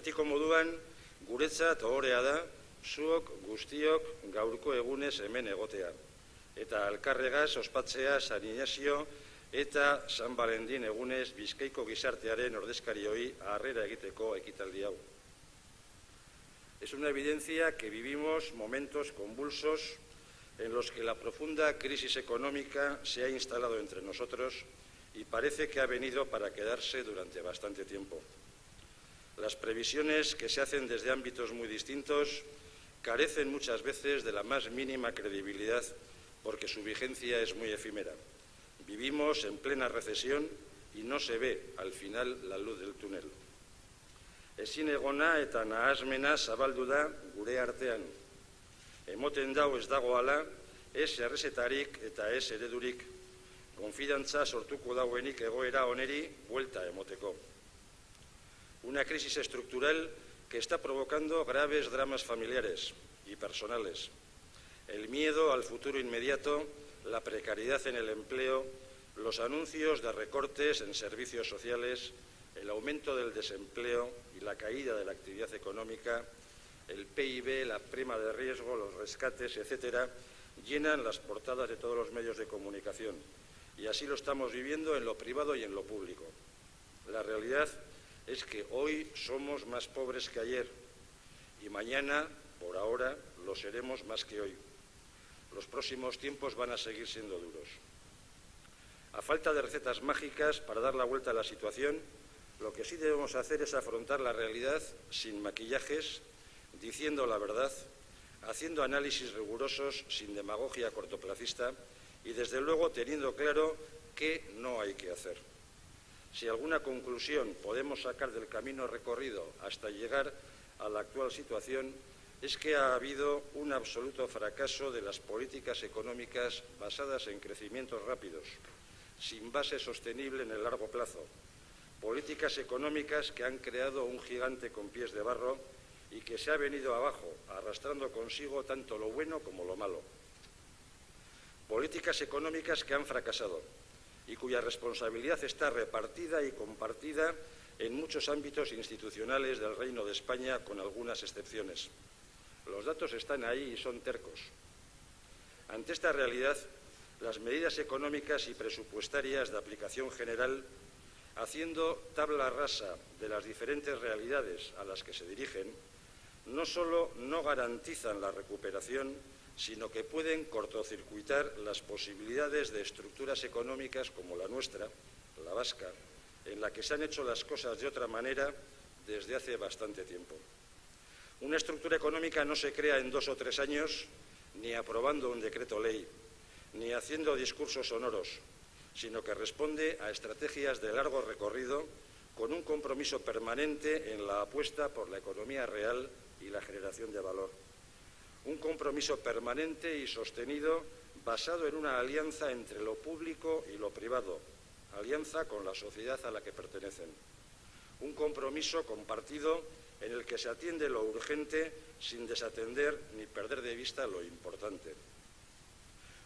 Betiko moduan, guretzat ohorea da, zuok guztiok gaurko egunez hemen egotea, eta alkarregaz ospatzea San Inazio eta San Valentin egunez Bizkaiko gizartearen ordezkarioi harrera egiteko ekitaldi hau. Es una evidencia que vivimos momentos convulsos en los que la profunda crisis económica se ha instalado entre nosotros y parece que ha venido para quedarse durante bastante tiempo. Las previsiones que se hacen desde ámbitos muy distintos carecen muchas veces de la más mínima credibilidad porque su vigencia es muy efímera. Vivimos en plena recesión y no se ve al final la luz del túnel. Ezin egona eta nahasmena zabaldu da gure artean. Emoten dau ez dagoala, ez errezetarik eta ez eredurik. Konfidantza sortuko dauenik egoera oneri buelta emoteko. Una crisis estructural que está provocando graves dramas familiares y personales. El miedo al futuro inmediato, la precariedad en el empleo, los anuncios de recortes en servicios sociales, el aumento del desempleo y la caída de la actividad económica, el PIB, la prima de riesgo, los rescates, etcétera, llenan las portadas de todos los medios de comunicación. Y así lo estamos viviendo en lo privado y en lo público. La realidad es que hoy somos más pobres que ayer y mañana, por ahora, lo seremos más que hoy. Los próximos tiempos van a seguir siendo duros. A falta de recetas mágicas para dar la vuelta a la situación, lo que sí debemos hacer es afrontar la realidad sin maquillajes, diciendo la verdad, haciendo análisis rigurosos sin demagogia cortoplacista y, desde luego, teniendo claro qué no hay que hacer. Si alguna conclusión podemos sacar del camino recorrido hasta llegar a la actual situación, es que ha habido un absoluto fracaso de las políticas económicas basadas en crecimientos rápidos, sin base sostenible en el largo plazo. Políticas económicas que han creado un gigante con pies de barro y que se ha venido abajo, arrastrando consigo tanto lo bueno como lo malo. Políticas económicas que han fracasado y cuya responsabilidad está repartida y compartida en muchos ámbitos institucionales del Reino de España, con algunas excepciones. Los datos están ahí y son tercos. Ante esta realidad, las medidas económicas y presupuestarias de aplicación general, haciendo tabla rasa de las diferentes realidades a las que se dirigen, no solo no garantizan la recuperación, sino que pueden cortocircuitar las posibilidades de estructuras económicas como la nuestra, la vasca, en la que se han hecho las cosas de otra manera desde hace bastante tiempo. Una estructura económica no se crea en 2 o 3 años, ni aprobando un decreto ley, ni haciendo discursos sonoros, sino que responde a estrategias de largo recorrido con un compromiso permanente en la apuesta por la economía real y la generación de valor. Un compromiso permanente y sostenido basado en una alianza entre lo público y lo privado, alianza con la sociedad a la que pertenecen. Un compromiso compartido en el que se atiende lo urgente sin desatender ni perder de vista lo importante.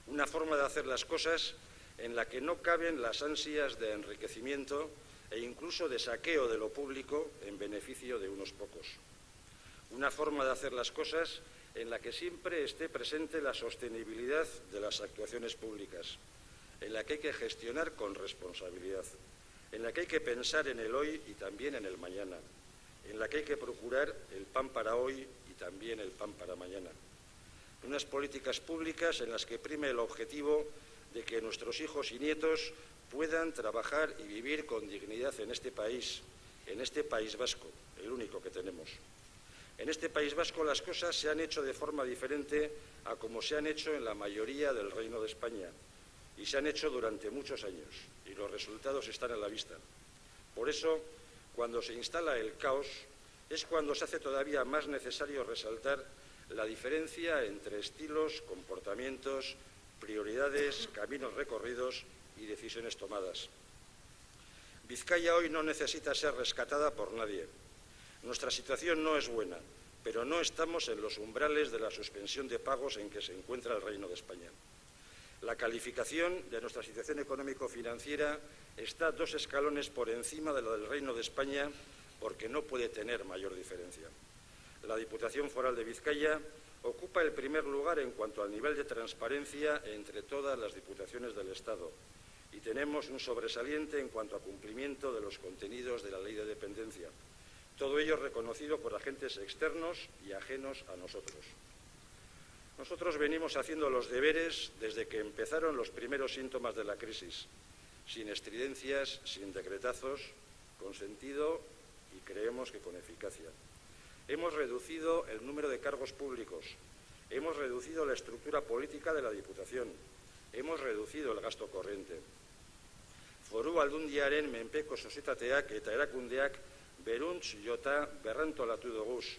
Una forma de hacer las cosas en la que no caben las ansias de enriquecimiento e incluso de saqueo de lo público en beneficio de unos pocos. Una forma de hacer las cosas en la que siempre esté presente la sostenibilidad de las actuaciones públicas, en la que hay que gestionar con responsabilidad, en la que hay que pensar en el hoy y también en el mañana, en la que hay que procurar el pan para hoy y también el pan para mañana. Unas políticas públicas en las que prime el objetivo de que nuestros hijos y nietos puedan trabajar y vivir con dignidad en este país vasco, el único que tenemos. En este País Vasco las cosas se han hecho de forma diferente a como se han hecho en la mayoría del Reino de España, y se han hecho durante muchos años, y los resultados están a la vista. Por eso, cuando se instala el caos, es cuando se hace todavía más necesario resaltar la diferencia entre estilos, comportamientos, prioridades, caminos recorridos y decisiones tomadas. Vizcaya hoy no necesita ser rescatada por nadie. Nuestra situación no es buena, pero no estamos en los umbrales de la suspensión de pagos en que se encuentra el Reino de España. La calificación de nuestra situación económico-financiera está 2 escalones por encima de la del Reino de España, porque no puede tener mayor diferencia. La Diputación Foral de Vizcaya ocupa el primer lugar en cuanto al nivel de transparencia entre todas las diputaciones del Estado y tenemos un sobresaliente en cuanto a cumplimiento de los contenidos de la Ley de Dependencia. Todo ello reconocido por agentes externos y ajenos a nosotros. Nosotros venimos haciendo los deberes desde que empezaron los primeros síntomas de la crisis, sin estridencias, sin decretazos, con sentido y creemos que con eficacia. Hemos reducido el número de cargos públicos, hemos reducido la estructura política de la Diputación, hemos reducido el gasto corriente. Foru Aldundiaren menpeko sozietateak eta erakundeak beruntz jota berrantolatu doguz.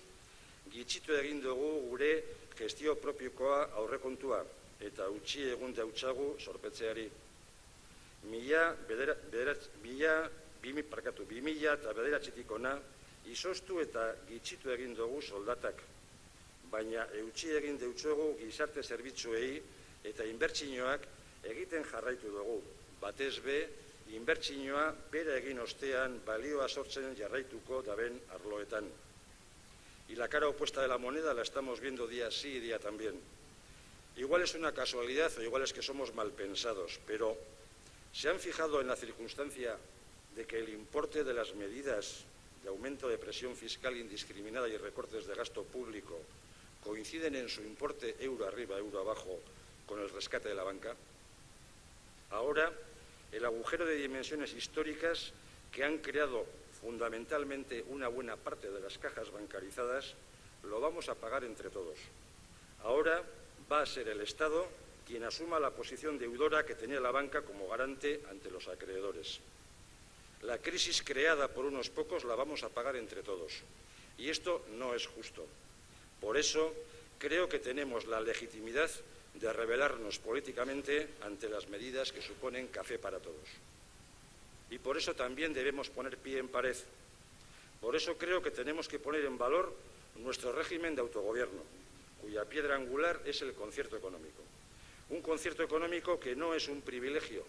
Gitxitu egin dugu gure gestio propiokoa aurrekontua eta utzi egun dautzagu sorpetzeari. 2009tik hona izoztu eta gitxitu egin dugu soldatak, baina eutsi egin deutzuegu gizarte zerbitzuei eta inbertsioak egiten jarraitu dugu. Batez be, inbertsioa bera egin ostean balioa sortzen jarraituko daben arloetan. Y la cara opuesta de la moneda la estamos viendo día sí y día también. Igual es una casualidad o igual es que somos mal pensados, pero ¿se han fijado en la circunstancia de que el importe de las medidas de aumento de presión fiscal indiscriminada y recortes de gasto público coinciden en su importe euro arriba, euro abajo con el rescate de la banca? Ahora, el agujero de dimensiones históricas que han creado fundamentalmente una buena parte de las cajas bancarizadas lo vamos a pagar entre todos. Ahora va a ser el Estado quien asuma la posición deudora que tenía la banca como garante ante los acreedores. La crisis creada por unos pocos la vamos a pagar entre todos. Y esto no es justo. Por eso creo que tenemos la legitimidad de rebelarnos políticamente ante las medidas que suponen café para todos. Y por eso también debemos poner pie en pared. Por eso creo que tenemos que poner en valor nuestro régimen de autogobierno, cuya piedra angular es el concierto económico. Un concierto económico que no es un privilegio,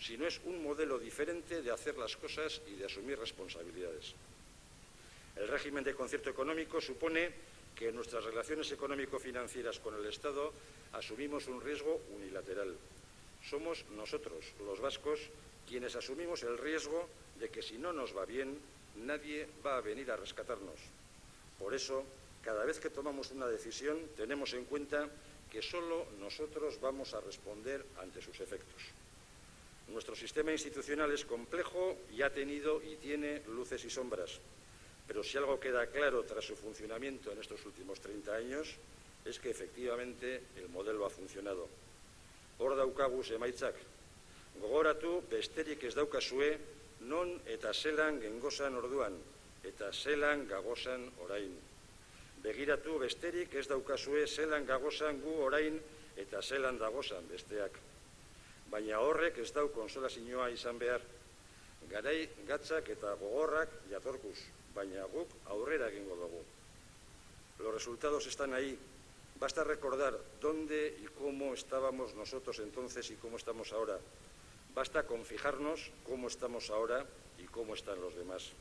sino es un modelo diferente de hacer las cosas y de asumir responsabilidades. El régimen de concierto económico supone que en nuestras relaciones económico-financieras con el Estado asumimos un riesgo unilateral. Somos nosotros, los vascos, quienes asumimos el riesgo de que si no nos va bien, nadie va a venir a rescatarnos. Por eso, cada vez que tomamos una decisión, tenemos en cuenta que solo nosotros vamos a responder ante sus efectos. Nuestro sistema institucional es complejo y ha tenido y tiene luces y sombras. Pero si algo queda claro tras su funcionamiento en estos últimos 30 años, es que efectivamente el modelo ha funcionado. Hor daukaguz emaitzak. Gogoratu besterik ez daukazue non eta zelan gengozan orduan, eta zelan gagozan orain. Begiratu besterik ez daukazue zelan gagozan gu orain eta zelan dagozan besteak. Baina horrek ez dau konsolazioa izan behar. Garai gatzak eta gogorrak jatorkuz, baina guk aurrera egingo dugu. Los resultados están ahí. Basta recordar dónde y cómo estábamos nosotros entonces y cómo estamos ahora. Basta con fijarnos cómo estamos ahora y cómo están los demás.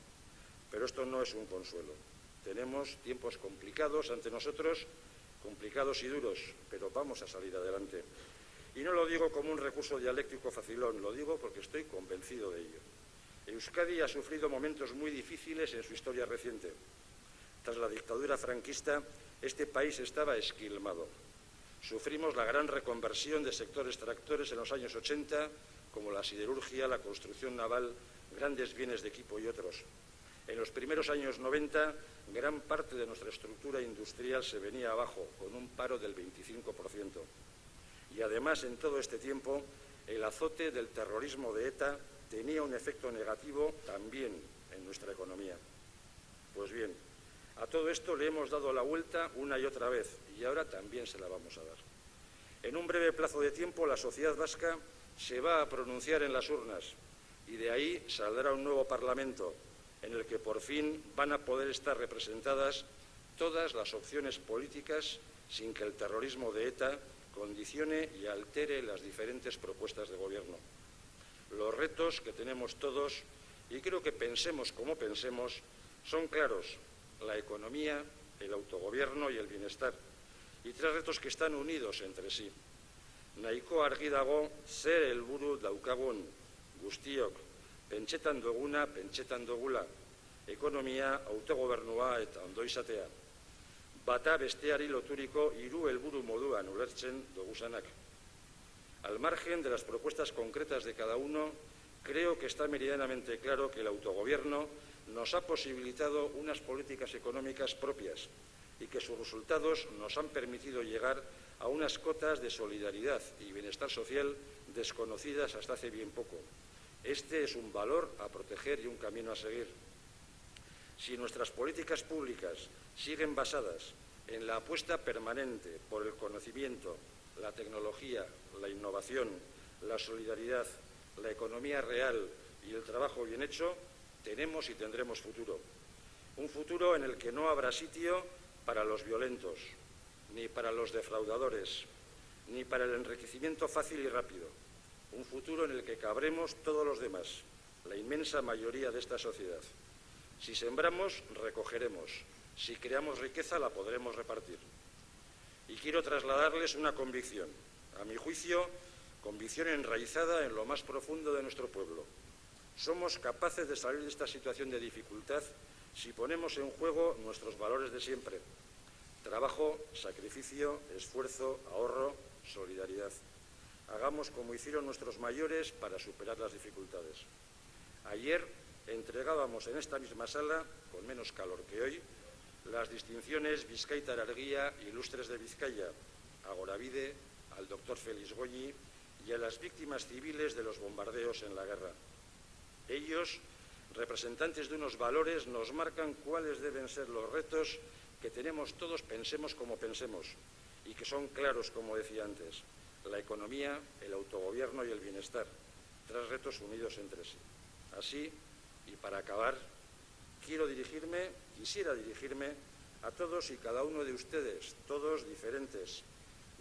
Pero esto no es un consuelo. Tenemos tiempos complicados ante nosotros, complicados y duros, pero vamos a salir adelante. Y no lo digo como un recurso dialéctico facilón, lo digo porque estoy convencido de ello. Euskadi ha sufrido momentos muy difíciles en su historia reciente. Tras la dictadura franquista, este país estaba esquilmado. Sufrimos la gran reconversión de sectores tractores en los años 80, como la siderurgia, la construcción naval, grandes bienes de equipo y otros. En los primeros años 90, gran parte de nuestra estructura industrial se venía abajo, con un paro del 25%. Y además, en todo este tiempo, el azote del terrorismo de ETA tenía un efecto negativo también en nuestra economía. Pues bien, a todo esto le hemos dado la vuelta una y otra vez, y ahora también se la vamos a dar. En un breve plazo de tiempo, la sociedad vasca se va a pronunciar en las urnas, y de ahí saldrá un nuevo Parlamento, en el que por fin van a poder estar representadas todas las opciones políticas sin que el terrorismo de ETA condicione y altere las diferentes propuestas de gobierno. Los retos que tenemos todos, y creo que pensemos como pensemos, Son claros: la economía, el autogobierno y el bienestar, y tres retos que están unidos entre sí. Nahiko argi dago zer helburu daukagun guztiok, pentsetan duguna, pentsetan dugula, ekonomia, autogobernua eta ondo izatea. Bata besteari loturiko hiru helburu moduan ulertzen dugusanak. Al margen de las propuestas concretas de cada uno, creo que está meridianamente claro que el autogobierno nos ha posibilitado unas políticas económicas propias y que sus resultados nos han permitido llegar a unas cotas de solidaridad y bienestar social desconocidas hasta hace bien poco. Este es un valor a proteger y un camino a seguir. Si nuestras políticas públicas siguen basadas en la apuesta permanente por el conocimiento, la tecnología, la innovación, la solidaridad, la economía real y el trabajo bien hecho, tenemos y tendremos futuro. Un futuro en el que no habrá sitio para los violentos, ni para los defraudadores, ni para el enriquecimiento fácil y rápido. Un futuro en el que cabremos todos los demás, la inmensa mayoría de esta sociedad. Si sembramos, recogeremos. Si creamos riqueza, la podremos repartir. Y quiero trasladarles una convicción, a mi juicio, convicción enraizada en lo más profundo de nuestro pueblo. Somos capaces de salir de esta situación de dificultad si ponemos en juego nuestros valores de siempre: trabajo, sacrificio, esfuerzo, ahorro, solidaridad. Hagamos como hicieron nuestros mayores para superar las dificultades. Ayer entregábamos en esta misma sala, con menos calor que hoy, las distinciones Bizkaitar Argia Ilustres de Vizcaya, a Goravide, al doctor Félix Goñi y a las víctimas civiles de los bombardeos en la guerra. Ellos, representantes de unos valores, nos marcan cuáles deben ser los retos que tenemos todos, pensemos como pensemos, y que son claros, como decía antes: la economía, el autogobierno y el bienestar, tres retos unidos entre sí. Así, y para acabar, quisiera dirigirme a todos y cada uno de ustedes, todos diferentes,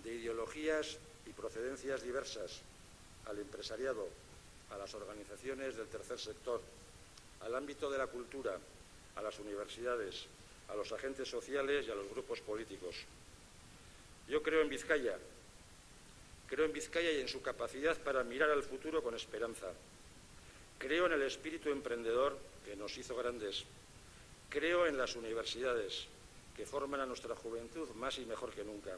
de ideologías y procedencias diversas, al empresariado, a las organizaciones del tercer sector, al ámbito de la cultura, a las universidades, a los agentes sociales y a los grupos políticos. Yo creo en Vizcaya y en su capacidad para mirar al futuro con esperanza. Creo en el espíritu emprendedor que nos hizo grandes. Creo en las universidades, que forman a nuestra juventud más y mejor que nunca.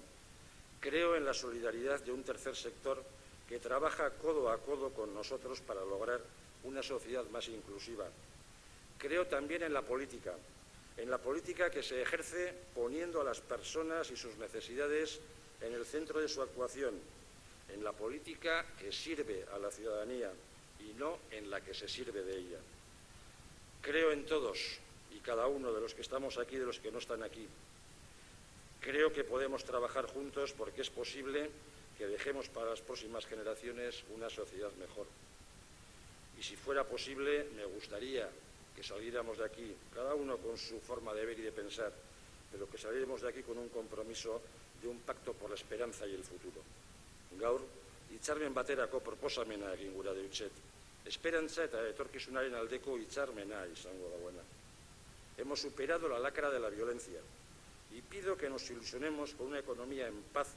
Creo en la solidaridad de un tercer sector que trabaja codo a codo con nosotros para lograr una sociedad más inclusiva. Creo también en la política que se ejerce poniendo a las personas y sus necesidades en el centro de su actuación, en la política que sirve a la ciudadanía y no en la que se sirve de ella. Creo en todos y cada uno de los que estamos aquí, de los que no están aquí. Creo que podemos trabajar juntos porque es posible que dejemos para las próximas generaciones una sociedad mejor. Y si fuera posible, me gustaría que saliéramos de aquí, cada uno con su forma de ver y de pensar, pero que saliéramos de aquí con un compromiso de un pacto por la esperanza y el futuro. Gaur, hitzarmen baterako proposamena egin gura deutset. Esperantza eta etorkizunaren aldeko hitzarmena izango dagoena. Hemos superado la lacra de la violencia y pido que nos ilusionemos con una economía en paz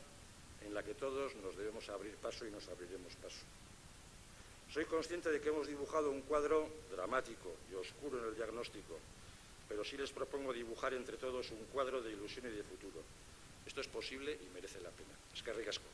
en la que todos nos debemos abrir paso y nos abriremos paso. Soy consciente de que hemos dibujado un cuadro dramático y oscuro en el diagnóstico, pero sí les propongo dibujar entre todos un cuadro de ilusión y de futuro. Esto es posible y merece la pena. Eskerrik asko.